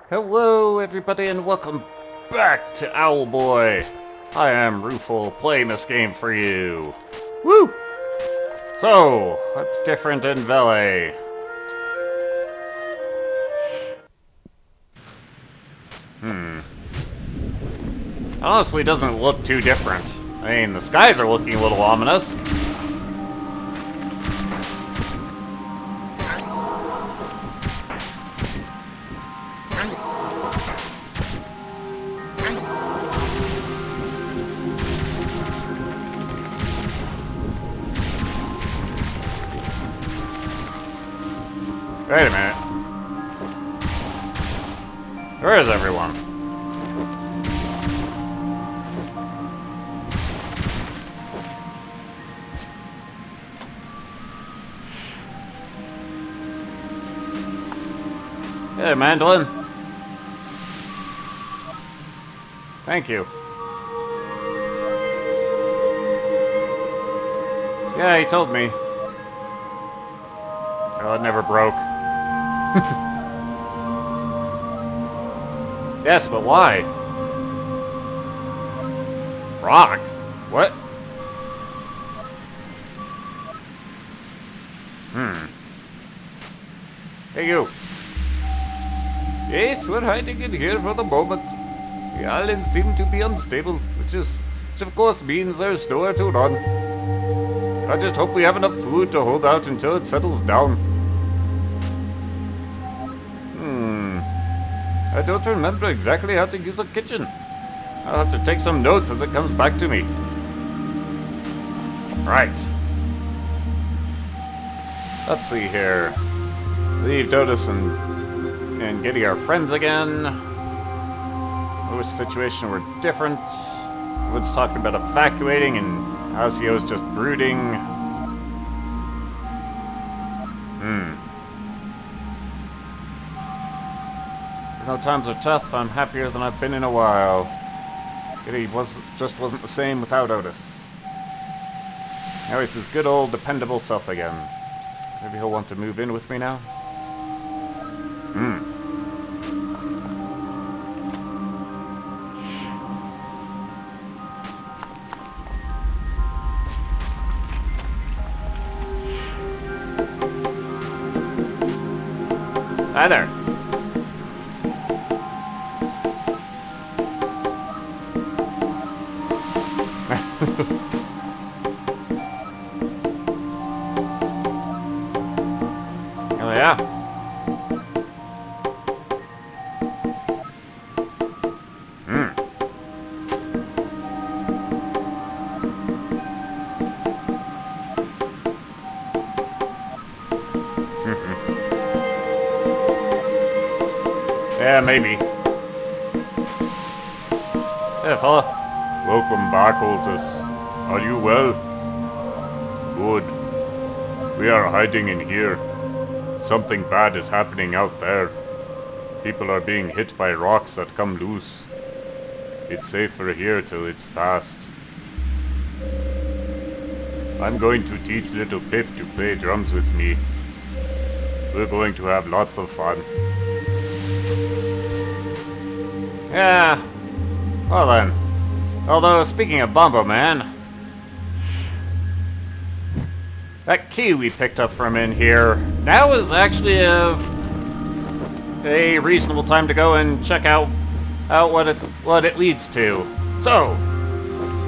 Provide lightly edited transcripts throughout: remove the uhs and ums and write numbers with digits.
Hello everybody and welcome back to Owlboy. I am Rufo playing this game for you. Woo! So, what's different in Vele? Honestly, doesn't look too different. I mean, the skies are looking a little ominous. Wait a minute. Where is everyone? Hey, Mandolin. Thank you. Yeah, he told me. Oh, it never broke. Yes, but why? Rocks? What? Hey, you. Yes, we're hiding in here for the moment. The islands seem to be unstable, which of course means there's nowhere to run. I just hope we have enough food to hold out until it settles down. I don't remember exactly how to use a kitchen. I'll have to take some notes as it comes back to me. Right. Let's see here. Leave Dotus and Geddy are friends again. Which situation were different. Wood's talking about evacuating and Asio's just brooding. Even though times are tough, I'm happier than I've been in a while. Geddy just wasn't the same without Otis. Now he's his good old dependable self again. Maybe he'll want to move in with me now? Hi there. Oh yeah. Yeah, maybe. Hey, fella. Welcome back, Otis. Are you well? Good. We are hiding in here. Something bad is happening out there. People are being hit by rocks that come loose. It's safer here till it's past. I'm going to teach little Pip to play drums with me. We're going to have lots of fun. Yeah. Well then. Although, speaking of Bombo Man, that key we picked up from in here, now is actually a reasonable time to go and check out what it leads to. So,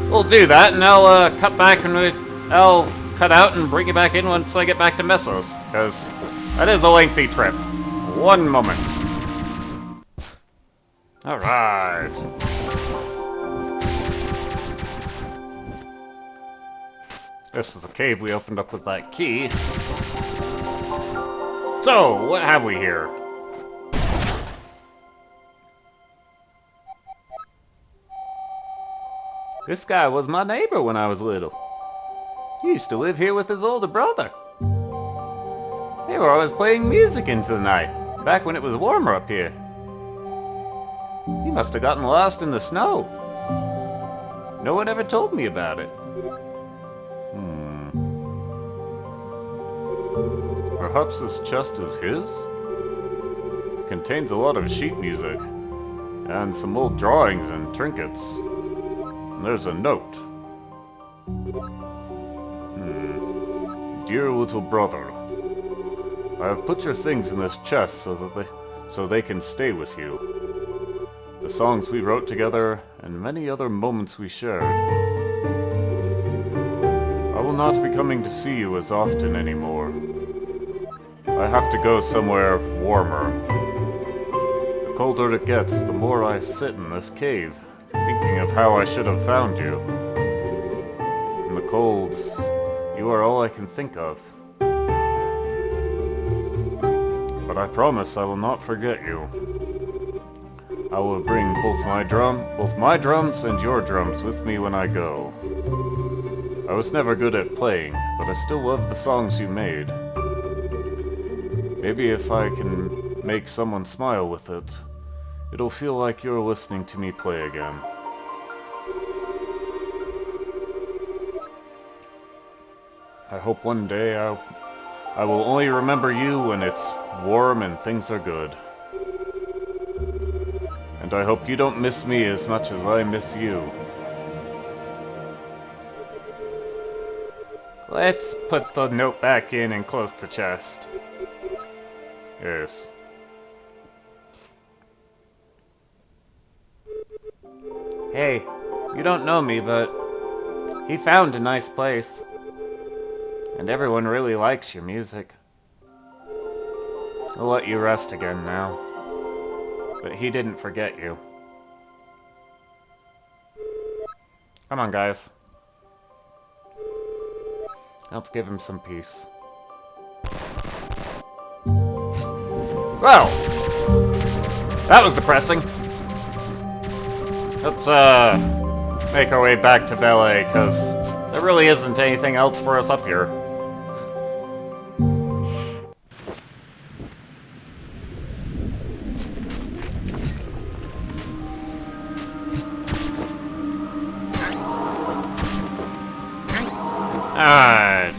we'll do that, and I'll cut back and I'll cut out and bring you back in once I get back to Mesos, because that is a lengthy trip. One moment. Alright. This is a cave we opened up with that key. So, what have we here? This guy was my neighbor when I was little. He used to live here with his older brother. They were always playing music into the night, back when it was warmer up here. He must have gotten lost in the snow. No one ever told me about it. Perhaps this chest is his? contains a lot of sheet music, and some old drawings and trinkets. And there's a note. Dear little brother, I have put your things in this chest so they can stay with you. The songs we wrote together, and many other moments we shared. I will not be coming to see you as often anymore. I have to go somewhere warmer. The colder it gets, the more I sit in this cave, thinking of how I should have found you. In the colds, you are all I can think of. But I promise I will not forget you. I will bring both my drums and your drums with me when I go. I was never good at playing, but I still love the songs you made. Maybe if I can make someone smile with it, it'll feel like you're listening to me play again. I hope one day I will only remember you when it's warm and things are good. And I hope you don't miss me as much as I miss you. Let's put the note back in and close the chest. Yes. Hey, you don't know me, but he found a nice place. And everyone really likes your music. I'll let you rest again now. But he didn't forget you. Come on, guys. Let's give him some peace. Well, that was depressing. Let's, make our way back to Valet, because there really isn't anything else for us up here. Alright.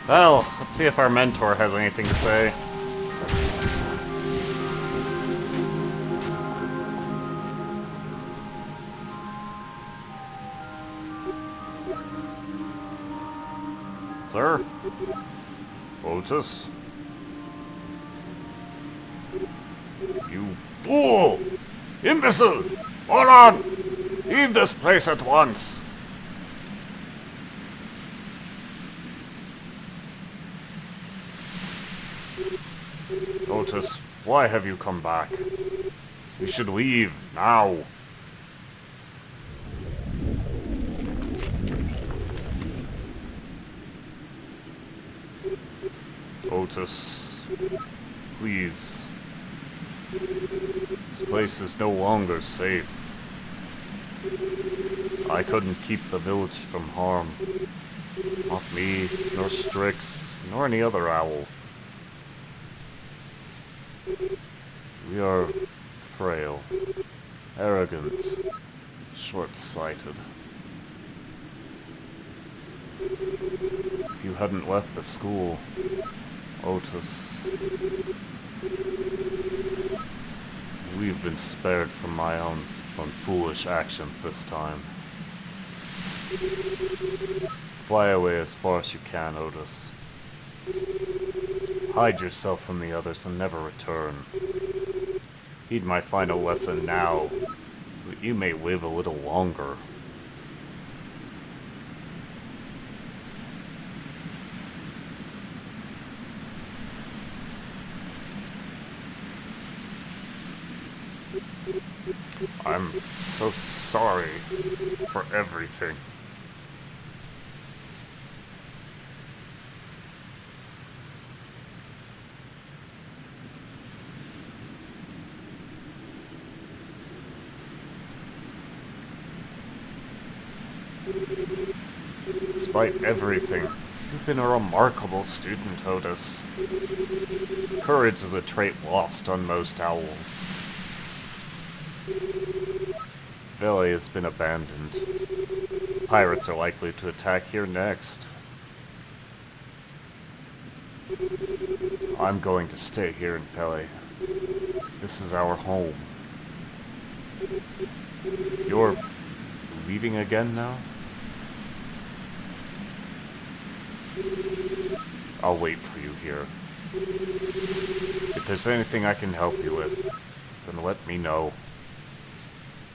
Well, let's see if our mentor has anything to say. Sir? Otis? You fool! Imbecile! Moron! Leave this place at once! Otis, why have you come back? We should leave, now. Otis, please. This place is no longer safe. I couldn't keep the village from harm. Not me, nor Strix, nor any other owl. We are frail, arrogant, short-sighted. If you hadn't left the school, Otis, we've been spared from my own foolish actions this time. Fly away as far as you can, Otis. Hide yourself from the others and never return. Heed my final lesson now, so that you may live a little longer. I'm so sorry for everything. Despite everything, you've been a remarkable student, Otis. Courage is a trait lost on most owls. Valet has been abandoned. Pirates are likely to attack here next. I'm going to stay here in Pele. This is our home. You're leaving again now? I'll wait for you here. If there's anything I can help you with, then let me know.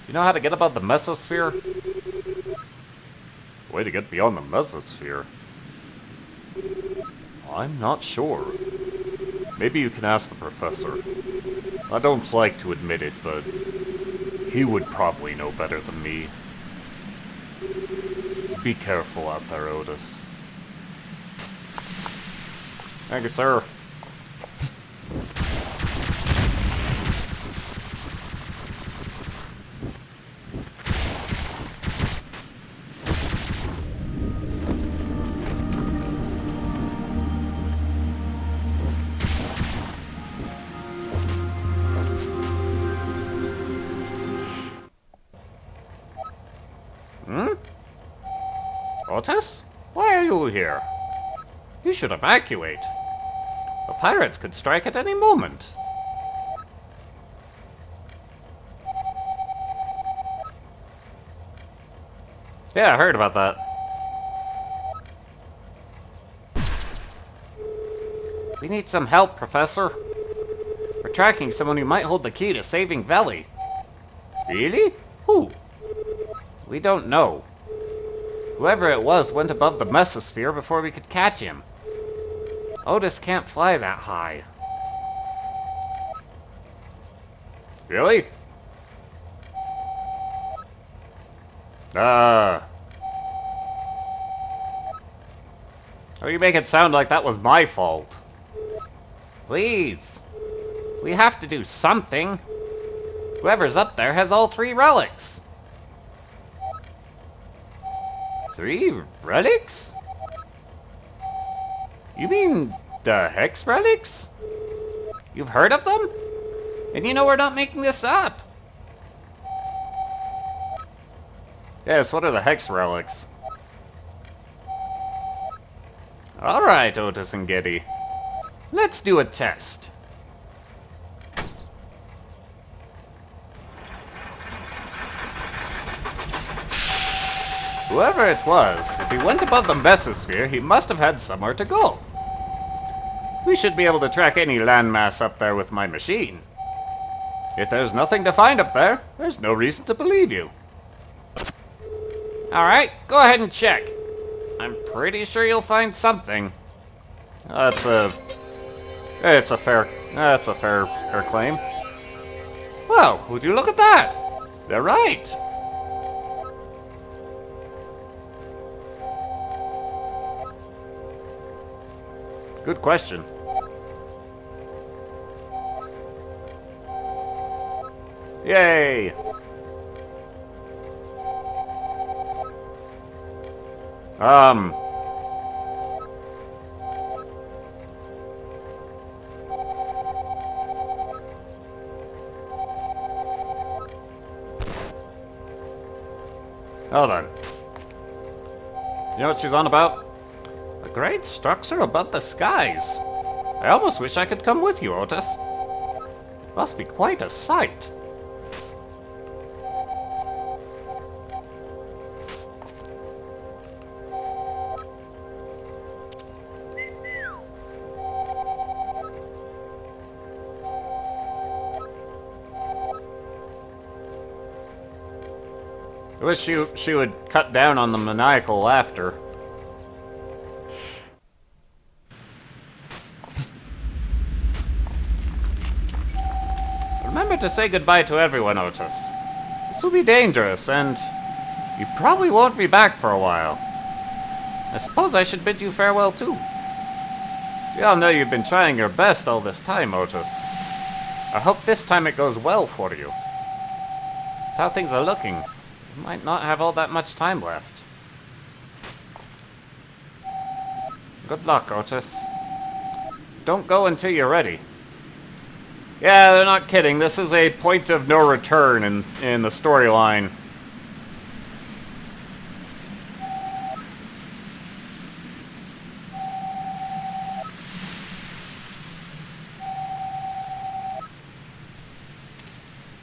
You know how to get above the Mesosphere? Way to get beyond the Mesosphere? I'm not sure. Maybe you can ask the professor. I don't like to admit it, but he would probably know better than me. Be careful out there, Otis. Thank you, sir. Otis? Why are you here? You should evacuate. The pirates could strike at any moment. Yeah, I heard about that. We need some help, Professor. We're tracking someone who might hold the key to saving Valley. Really? Who? We don't know. Whoever it was went above the Mesosphere before we could catch him. Otis can't fly that high. Really? Oh, you make it sound like that was my fault. Please. We have to do something. Whoever's up there has all 3 relics. 3 relics? You mean the Hex relics? You've heard of them? And you know we're not making this up. Yes, what are the Hex relics? Alright, Otis and Geddy. Let's do a test. Whoever it was, if he went above the Mesosphere, he must have had somewhere to go. We should be able to track any landmass up there with my machine. If there's nothing to find up there, there's no reason to believe you. Alright, go ahead and check. I'm pretty sure you'll find something. That's a fair claim. Well, would you look at that? They're right. Good question. Yay! Hold on. You know what she's on about? A great structure above the skies. I almost wish I could come with you, Otis. It must be quite a sight. I wish she would cut down on the maniacal laughter. Remember to say goodbye to everyone, Otis. This will be dangerous, and you probably won't be back for a while. I suppose I should bid you farewell, too. We all know you've been trying your best all this time, Otis. I hope this time it goes well for you. With how things are looking, you might not have all that much time left. Good luck, Otis. Don't go until you're ready. Yeah, they're not kidding. This is a point of no return in the storyline.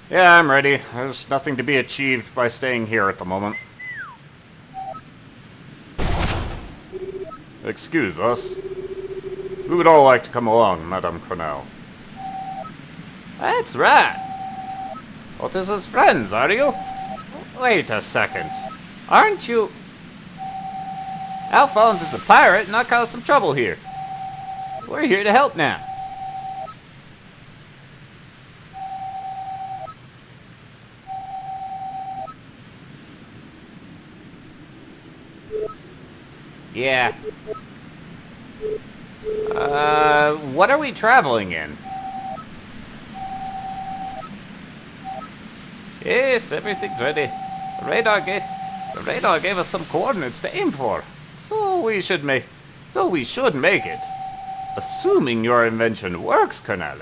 Yeah, I'm ready. There's nothing to be achieved by staying here at the moment. Excuse us. We would all like to come along, Madame Cornell. That's right. Otis's friends, are you? Wait a second. Aren't you... Alphonse is a pirate and I caused some trouble here. We're here to help now. Yeah. What are we traveling in? Yes, everything's ready. The radar gave us some coordinates to aim for. So we should make it. Assuming your invention works, Cornell.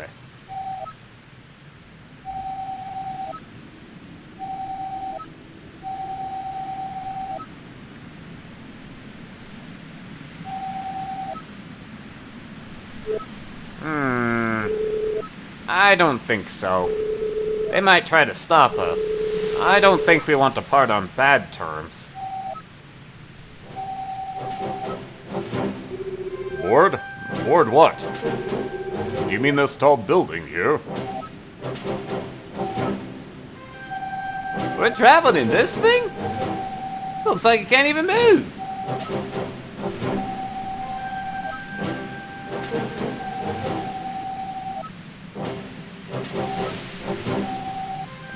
I don't think so. They might try to stop us. I don't think we want to part on bad terms. Bored? Bored what? Do you mean this tall building here? We're traveling in this thing? Looks like it can't even move.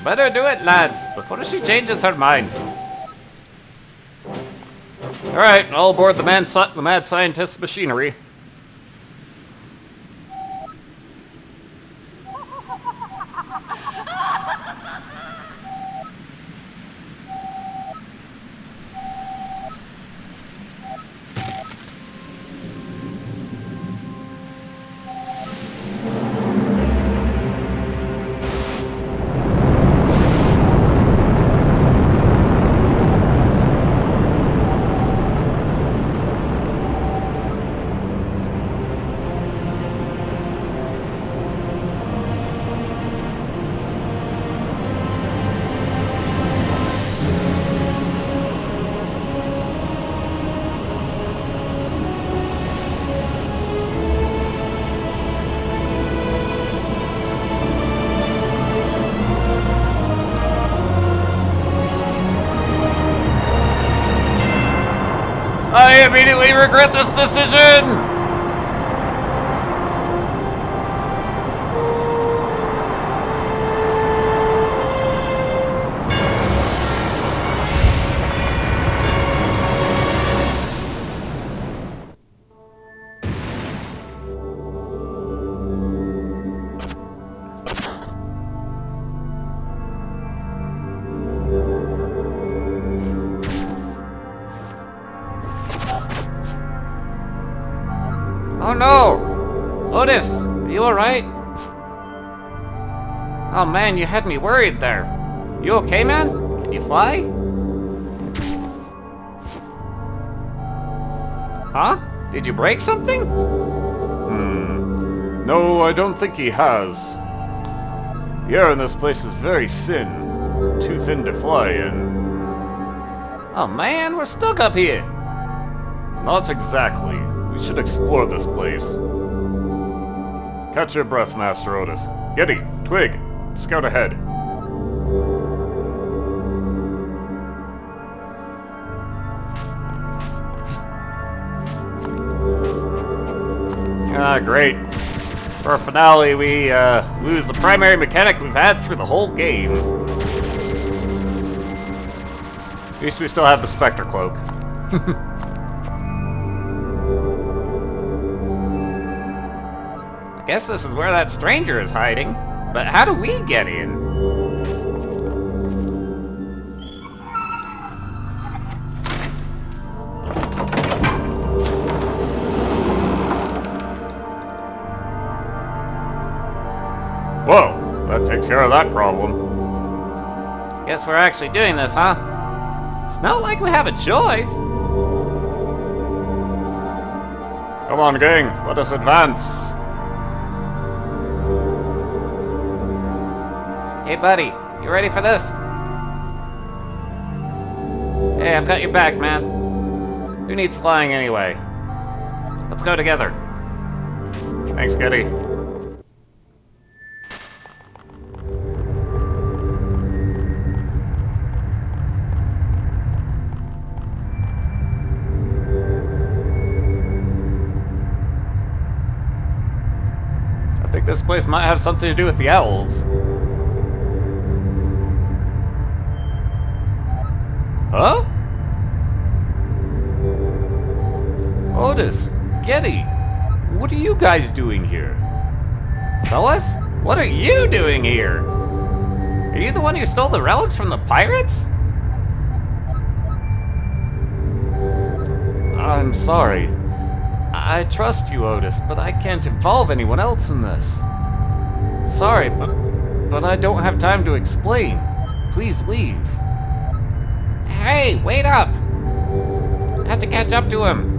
Better do it, lads, before she changes her mind. Alright, all aboard the mad scientist's machinery. I immediately regret this decision! Oh no! Otis, are you alright? Oh man, you had me worried there. You okay, man? Can you fly? Huh? Did you break something? No, I don't think he has. The air in this place is very thin. Too thin to fly in. Oh man, we're stuck up here. Not exactly. We should explore this place. Catch your breath, Master Otis. Geddy, Twig, scout ahead. Ah, great. For our finale, we lose the primary mechanic we've had through the whole game. At least we still have the Spectre Cloak. I guess this is where that stranger is hiding. But how do we get in? Whoa, that takes care of that problem. Guess we're actually doing this, huh? It's not like we have a choice. Come on, gang, let us advance. Hey buddy, you ready for this? Hey, I've got your back, man. Who needs flying anyway? Let's go together. Thanks, Geddy. I think this place might have something to do with the owls. Huh? Otis, Geddy, what are you guys doing here? Solus, what are you doing here? Are you the one who stole the relics from the pirates? I'm sorry. I trust you, Otis, but I can't involve anyone else in this. Sorry, but I don't have time to explain. Please leave. Hey, wait up! I have to catch up to him.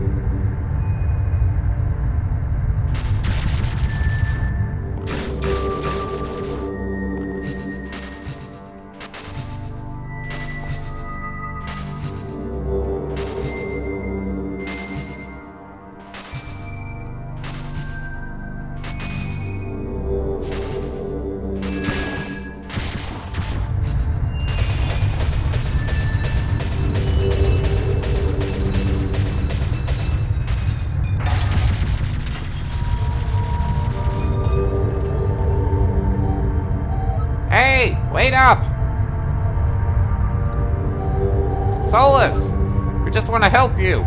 Hey, wait up! Solus! We just want to help you.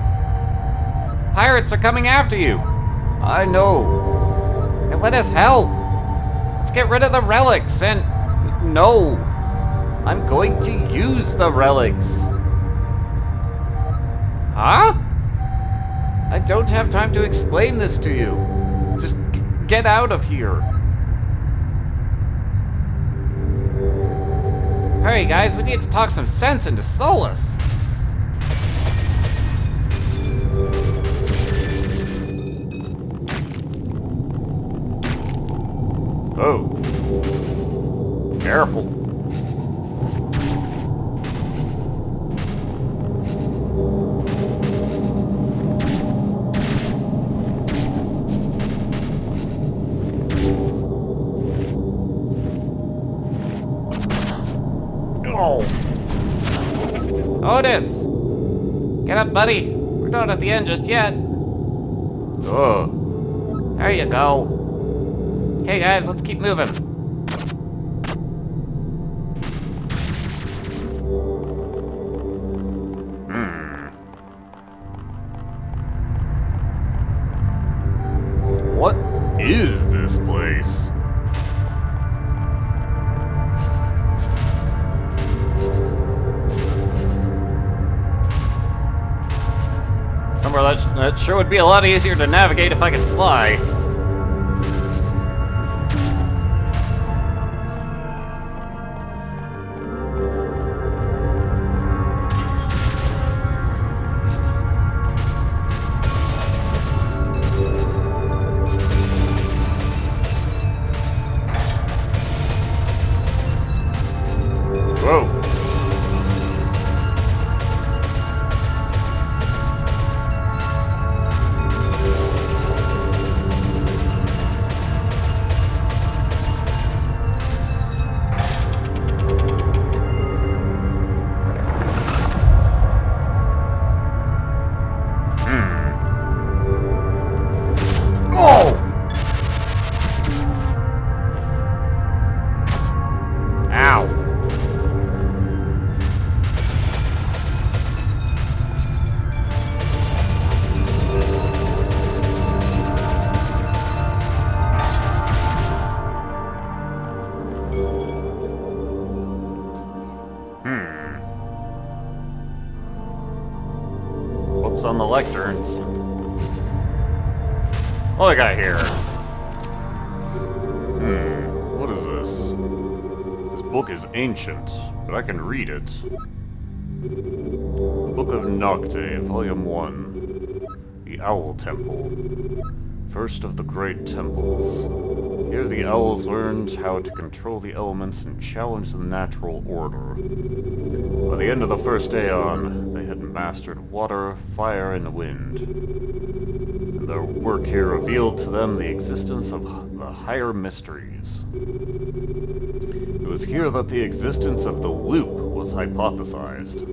Pirates are coming after you. I know. And let us help. Let's get rid of the relics and... No. I'm going to use the relics. Huh? I don't have time to explain this to you. Just get out of here. Hurry, guys, we need to talk some sense into Solus. Oh. Careful. Oh. Otis! Get up, buddy. We're not at the end just yet. There you go. Okay, guys, let's keep moving. What is this place? Somewhere that sure would be a lot easier to navigate if I could fly. Whoa. Oh! Ow. Whoops on the lecterns. What do I got here? What is this? This book is ancient, but I can read it. Book of Nocte, Volume 1. The Owl Temple. First of the Great Temples. Here the owls learned how to control the elements and challenge the natural order. By the end of the first Aeon, they had mastered water, fire, and wind. And their work here revealed to them the existence of the higher mysteries. It was here that the existence of the loop was hypothesized.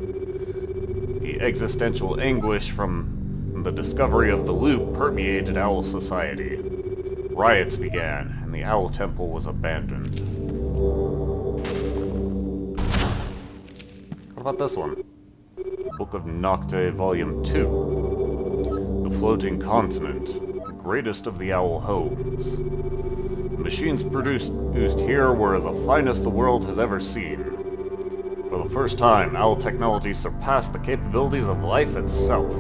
The existential anguish from the discovery of the loop permeated owl society. Riots began, and the Owl Temple was abandoned. What about this one? Book of Nocte, Volume 2. The Floating Continent, the greatest of the owl homes. The machines produced here were the finest the world has ever seen. For the first time, owl technology surpassed the capabilities of life itself.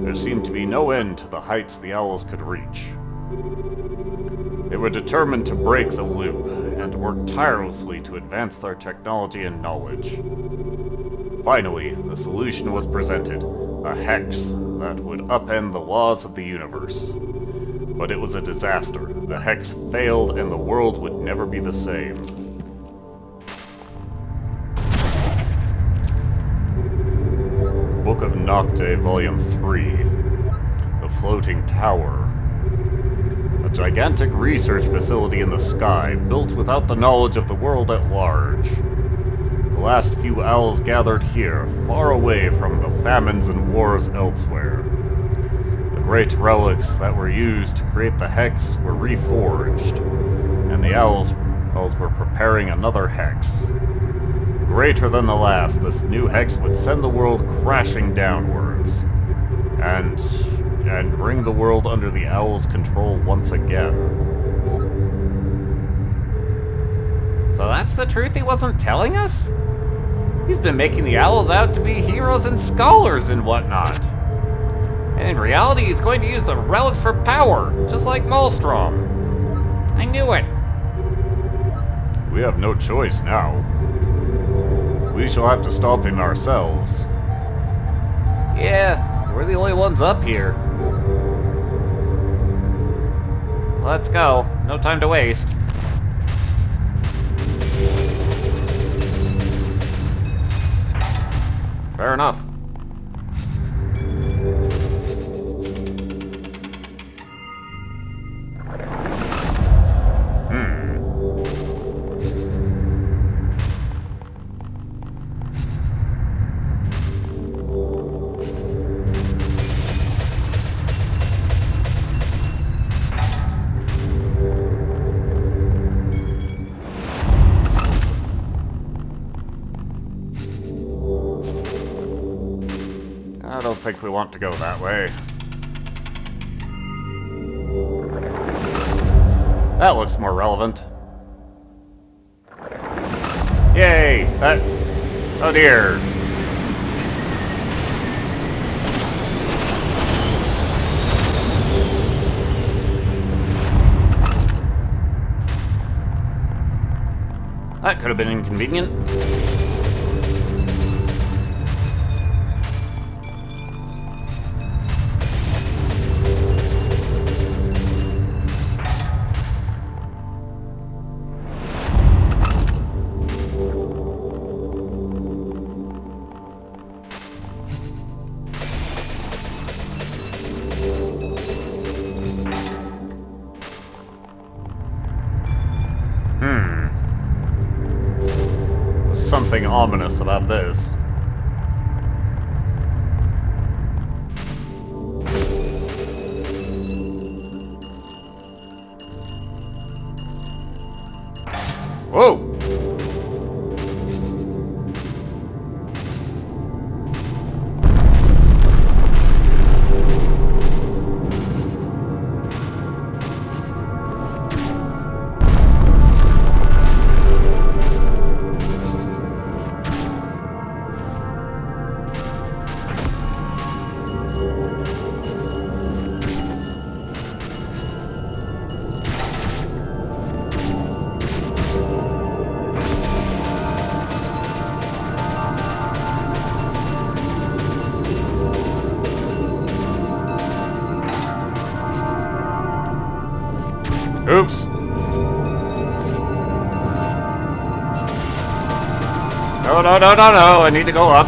There seemed to be no end to the heights the owls could reach. They were determined to break the loop, and worked tirelessly to advance their technology and knowledge. Finally, the solution was presented, a hex that would upend the laws of the universe. But it was a disaster. The hex failed, and the world would never be the same. Book of Nocte, Volume 3. The Floating Tower. A gigantic research facility in the sky, built without the knowledge of the world at large. The last few owls gathered here, far away from the famines and wars elsewhere. The great relics that were used to create the hex were reforged, and the owls were preparing another hex. Greater than the last, this new hex would send the world crashing downwards, and bring the world under the owl's control once again. So that's the truth he wasn't telling us? He's been making the owls out to be heroes and scholars and whatnot. And in reality, he's going to use the relics for power, just like Maelstrom. I knew it. We have no choice now. We shall have to stop him ourselves. Yeah, we're the only ones up here. Let's go. No time to waste. Fair enough. I don't think we want to go that way. That looks more relevant. Yay! Oh dear! That could have been inconvenient. There's something ominous about this. Whoa! No, no, no, no, no. I need to go up.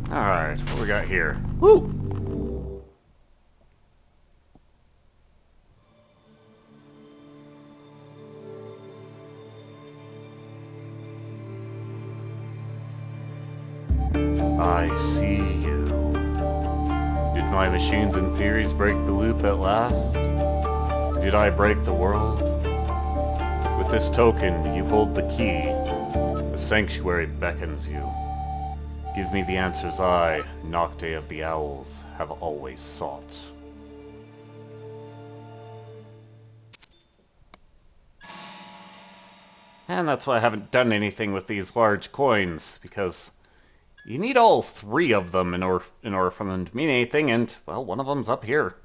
Alright, what we got here? Woo! I see you. Did my machines and theories break the loop at last? Did I break the world? With this token, you hold the key. The sanctuary beckons you. Give me the answers I, Nocte of the Owls, have always sought. And that's why I haven't done anything with these large coins, because you need all three of them in order for them to mean anything, and, well, one of them's up here.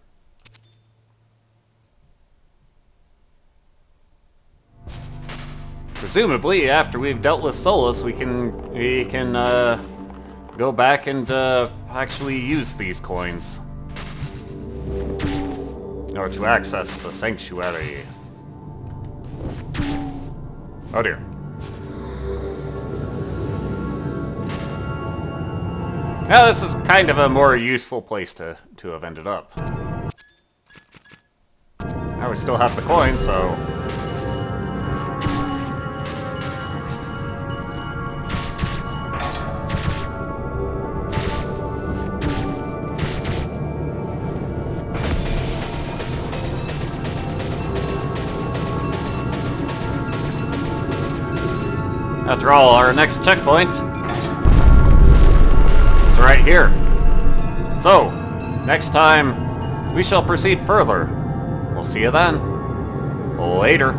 Presumably, after we've dealt with Solus, we can go back and actually use these coins in order to access the sanctuary. Oh dear. Now this is kind of a more useful place to have ended up. Now we still have the coin, so... After all, our next checkpoint is right here. So, next time, we shall proceed further. We'll see you then. Later.